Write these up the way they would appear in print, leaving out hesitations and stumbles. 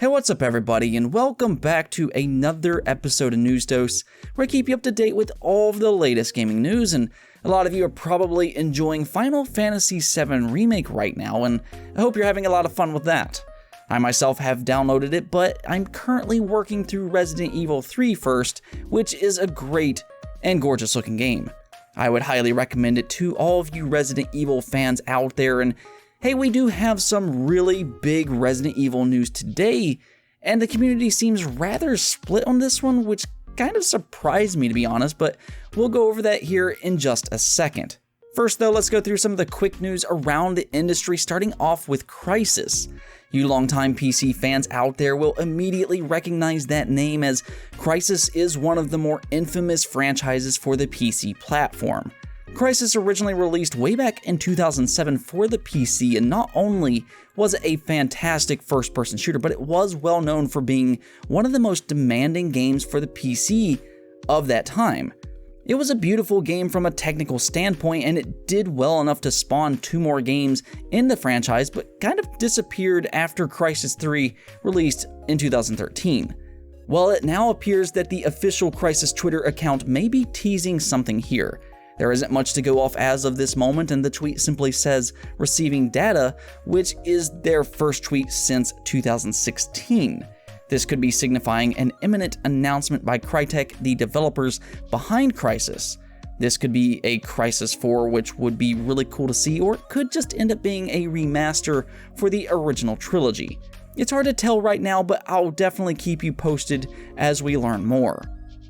Hey, what's up everybody, and welcome back to another episode of News Dose, where I keep you up to date with all of the latest gaming news, and a lot of you are probably enjoying Final Fantasy VII Remake right now, and I hope you're having a lot of fun with that. I myself have downloaded it, but I'm currently working through Resident Evil 3 first, which is a great and gorgeous looking game. I would highly recommend it to all of you Resident Evil fans out there, and hey, we do have some really big Resident Evil news today, and the community seems rather split on this one, which kind of surprised me to be honest, but we'll go over that here in just a second. First though, let's go through some of the quick news around the industry, starting off with Crysis. You longtime PC fans out there will immediately recognize that name, as Crysis is one of the more infamous franchises for the PC platform. Crysis originally released way back in 2007 for the PC, and not only was it a fantastic first-person shooter, but it was well known for being one of the most demanding games for the PC of that time. It was a beautiful game from a technical standpoint, and it did well enough to spawn 2 more games in the franchise, but kind of disappeared after Crysis 3 released in 2013. Well, it now appears that the official Crysis Twitter account may be teasing something here. There isn't much to go off as of this moment, and the tweet simply says receiving data, which is their first tweet since 2016. This could be signifying an imminent announcement by Crytek, the developers behind Crysis. This could be a Crysis 4, which would be really cool to see, or it could just end up being a remaster for the original trilogy. It's hard to tell right now, but I'll definitely keep you posted as we learn more.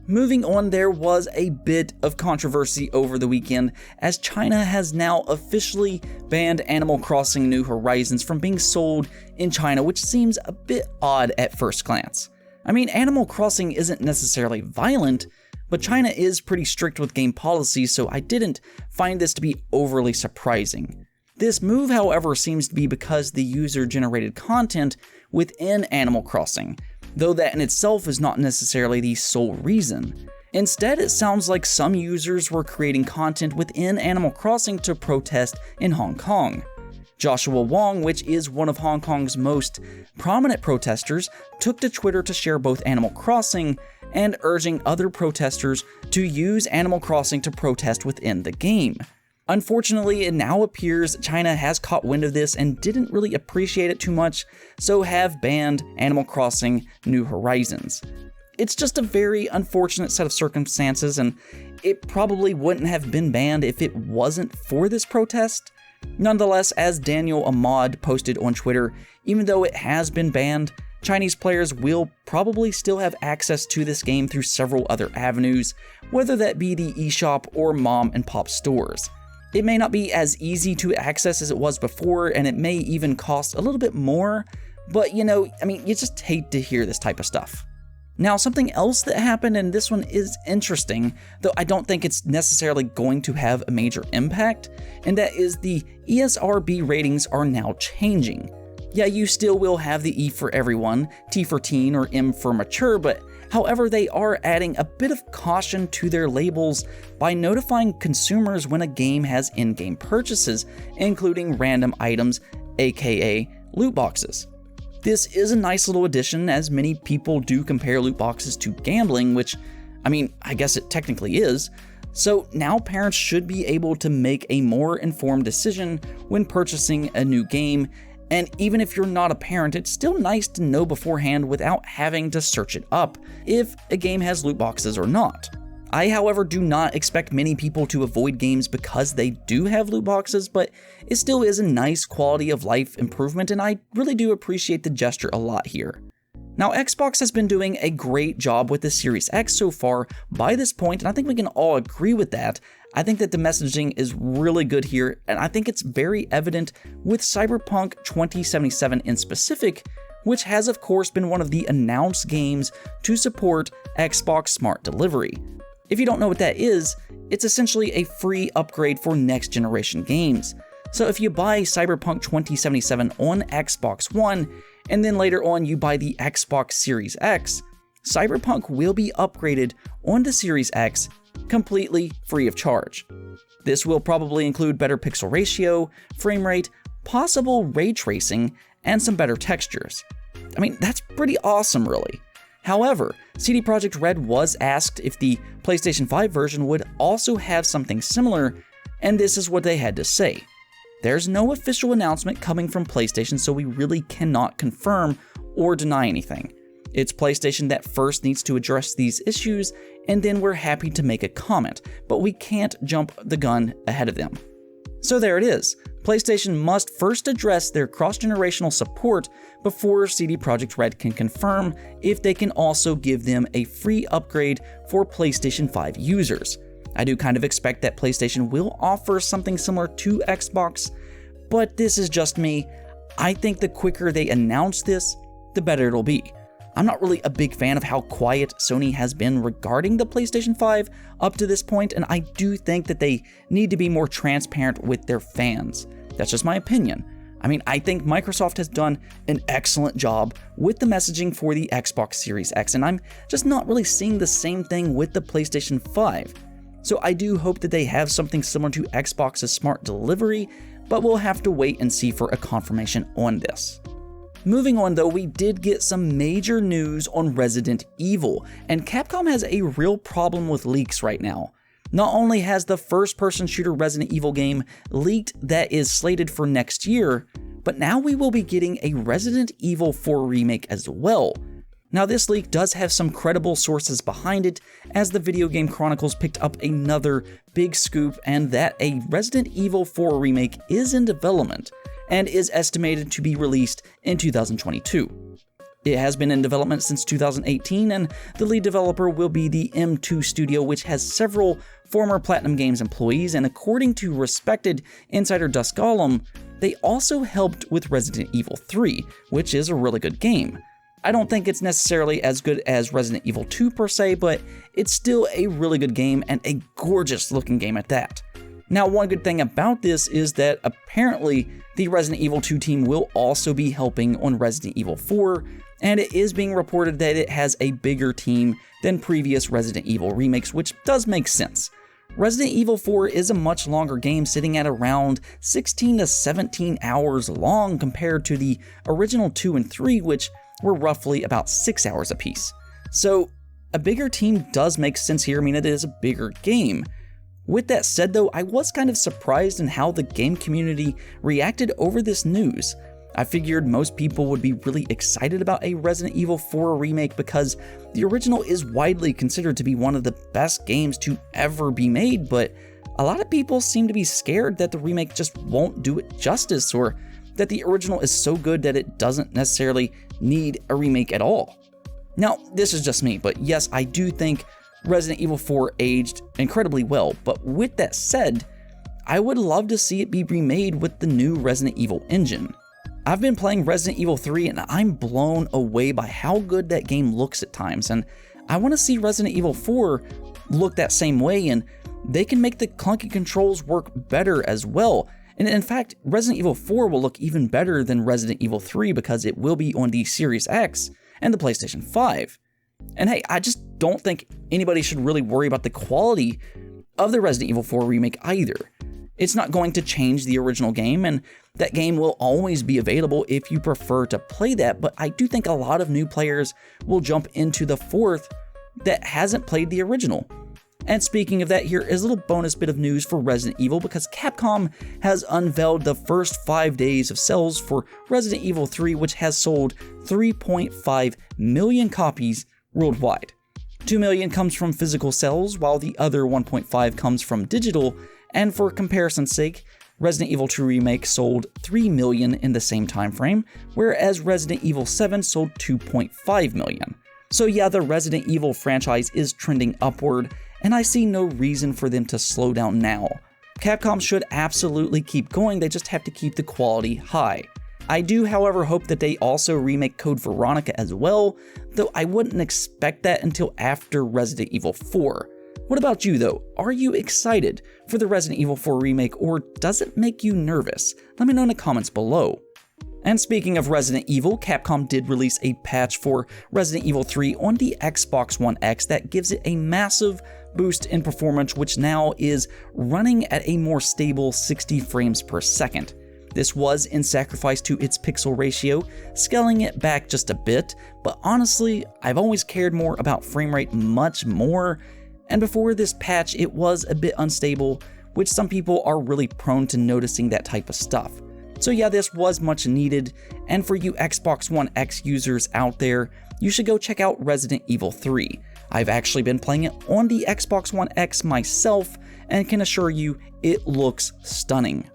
Moving on, there was a bit of controversy over the weekend, as China has now officially banned Animal Crossing New Horizons from being sold in China, which seems a bit odd at first glance. I mean, Animal Crossing isn't necessarily violent, but China is pretty strict with game policies, so I didn't find this to be overly surprising. This move, however, seems to be because the user-generated content within Animal Crossing, though that in itself is not necessarily the sole reason. Instead, it sounds like some users were creating content within Animal Crossing to protest in Hong Kong. Joshua Wong, which is one of Hong Kong's most prominent protesters, took to Twitter to share both Animal Crossing and urging other protesters to use Animal Crossing to protest within the game. Unfortunately, it now appears China has caught wind of this and didn't really appreciate it too much, so have banned Animal Crossing New Horizons. It's just a very unfortunate set of circumstances, and it probably wouldn't have been banned if it wasn't for this protest. Nonetheless, as Daniel Ahmad posted on Twitter, even though it has been banned, Chinese players will probably still have access to this game through several other avenues, whether that be the eShop or mom and pop stores. It may not be as easy to access as it was before, and it may even cost a little bit more, but you just hate to hear this type of stuff. Now, something else that happened, and this one is interesting, though I don't think it's necessarily going to have a major impact, and that is the ESRB ratings are now changing. Yeah, you still will have the E for everyone, T for teen, or M for mature, but however, they are adding a bit of caution to their labels by notifying consumers when a game has in-game purchases, including random items, aka loot boxes. This is a nice little addition, as many people do compare loot boxes to gambling, which, I guess it technically is. So now parents should be able to make a more informed decision when purchasing a new game. And even if you're not a parent, it's still nice to know beforehand without having to search it up if a game has loot boxes or not. I, however, do not expect many people to avoid games because they do have loot boxes, but it still is a nice quality of life improvement, and I really do appreciate the gesture a lot here. Now, Xbox has been doing a great job with the Series X so far by this point, and I think we can all agree with that. I think that the messaging is really good here, and I think it's very evident with CyberPunk 2077 in specific, which has of course been one of the announced games to support Xbox Smart Delivery. If you don't know what that is, it's essentially a free upgrade for next generation games. So if you buy CyberPunk 2077 on Xbox One, and then later on you buy the Xbox Series X, CyberPunk will be upgraded onto Series X completely free of charge. This will probably include better pixel ratio, frame rate, possible ray tracing, and some better textures. I mean, that's pretty awesome, really. However, CD Projekt Red was asked if the PlayStation 5 version would also have something similar, and this is what they had to say. There's no official announcement coming from PlayStation, so we really cannot confirm or deny anything. It's PlayStation that first needs to address these issues, and then we're happy to make a comment, but we can't jump the gun ahead of them. So there it is. PlayStation must first address their cross-generational support before CD Projekt Red can confirm if they can also give them a free upgrade for PlayStation 5 users. I do kind of expect that PlayStation will offer something similar to Xbox, but this is just me. I think the quicker they announce this, the better it'll be. I'm not really a big fan of how quiet Sony has been regarding the PlayStation 5 up to this point, and I do think that they need to be more transparent with their fans. That's just my opinion. I mean, I think Microsoft has done an excellent job with the messaging for the Xbox Series X, and I'm just not really seeing the same thing with the PlayStation 5. So I do hope that they have something similar to Xbox's Smart Delivery, but we'll have to wait and see for a confirmation on this. Moving on though, we did get some major news on Resident Evil, and Capcom has a real problem with leaks right now. Not only has the first-person shooter Resident Evil game leaked that is slated for next year, but now we will be getting a Resident Evil 4 remake as well. Now this leak does have some credible sources behind it, as the Video Game Chronicles picked up another big scoop, and that a Resident Evil 4 remake is in development and is estimated to be released in 2022. It has been in development since 2018, and the lead developer will be the M2 studio, which has several former Platinum Games employees, and according to respected insider Dusk Golem, they also helped with Resident Evil 3, which is a really good game. I don't think it's necessarily as good as Resident Evil 2 per se, but it's still a really good game and a gorgeous looking game at that. Now, one good thing about this is that apparently the Resident Evil 2 team will also be helping on Resident Evil 4, and it is being reported that it has a bigger team than previous Resident Evil remakes, which does make sense. Resident Evil 4 is a much longer game, sitting at around 16 to 17 hours long compared to the original 2 and 3, which were roughly about 6 hours apiece. So a bigger team does make sense here. I mean, it is a bigger game. With that said though, I was kind of surprised in how the game community reacted over this news. I figured most people would be really excited about a Resident Evil 4 remake because the original is widely considered to be one of the best games to ever be made, but a lot of people seem to be scared that the remake just won't do it justice, or that the original is so good that it doesn't necessarily need a remake at all. Now, this is just me, but yes, I do think Resident Evil 4 aged incredibly well, but with that said, I would love to see it be remade with the new Resident Evil engine. I've been playing Resident Evil 3 and I'm blown away by how good that game looks at times, and I want to see Resident Evil 4 look that same way, and they can make the clunky controls work better as well. And in fact, Resident Evil 4 will look even better than Resident Evil 3 because it will be on the Series X and the PlayStation 5. And hey, I just don't think anybody should really worry about the quality of the Resident Evil 4 remake either. It's not going to change the original game, and that game will always be available if you prefer to play that, but I do think a lot of new players will jump into the fourth that hasn't played the original. And speaking of that, here is a little bonus bit of news for Resident Evil, because Capcom has unveiled the first 5 days of sales for Resident Evil 3, which has sold 3.5 million copies worldwide. 2 million comes from physical sales, while the other 1.5 comes from digital, and for comparison's sake, Resident Evil 2 Remake sold 3 million in the same time frame, whereas Resident Evil 7 sold 2.5 million. So yeah, the Resident Evil franchise is trending upward, and I see no reason for them to slow down now. Capcom should absolutely keep going, they just have to keep the quality high. I do, however, hope that they also remake Code Veronica as well, though I wouldn't expect that until after Resident Evil 4. What about you though? Are you excited for the Resident Evil 4 remake, or does it make you nervous? Let me know in the comments below. And speaking of Resident Evil, Capcom did release a patch for Resident Evil 3 on the Xbox One X that gives it a massive boost in performance, which now is running at a more stable 60 frames per second. This was in sacrifice to its pixel ratio, scaling it back just a bit, but honestly, I've always cared more about frame rate much more, and before this patch it was a bit unstable, which some people are really prone to noticing that type of stuff. So yeah, this was much needed, and for you Xbox One X users out there, you should go check out Resident Evil 3. I've actually been playing it on the Xbox One X myself, and can assure you, it looks stunning.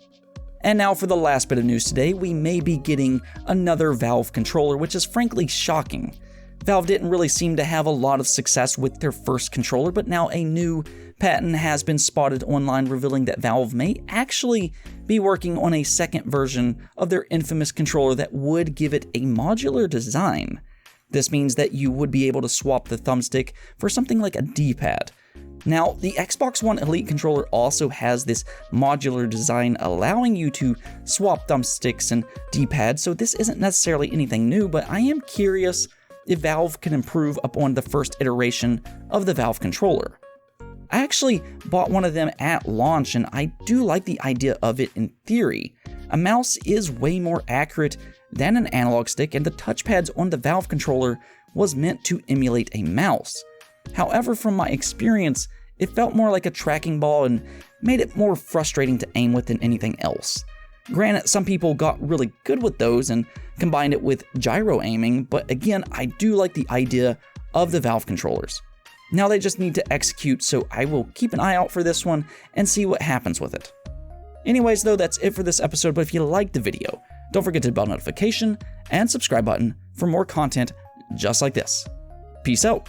And now for the last bit of news today, we may be getting another Valve controller, which is frankly shocking. Valve didn't really seem to have a lot of success with their first controller, but now a new patent has been spotted online revealing that Valve may actually be working on a second version of their infamous controller that would give it a modular design. This means that you would be able to swap the thumbstick for something like a D-pad. Now, the Xbox One Elite controller also has this modular design allowing you to swap thumbsticks and D-pads, so this isn't necessarily anything new, but I am curious if Valve can improve upon the first iteration of the Valve controller. I actually bought one of them at launch, and I do like the idea of it in theory. A mouse is way more accurate than an analog stick, and the touchpads on the Valve controller was meant to emulate a mouse. However, from my experience, it felt more like a tracking ball and made it more frustrating to aim with than anything else. Granted, some people got really good with those and combined it with gyro aiming, but again, I do like the idea of the Valve controllers. Now they just need to execute, so I will keep an eye out for this one and see what happens with it. Anyways though, that's it for this episode, but if you liked the video, don't forget to hit the bell notification and subscribe button for more content just like this. Peace out.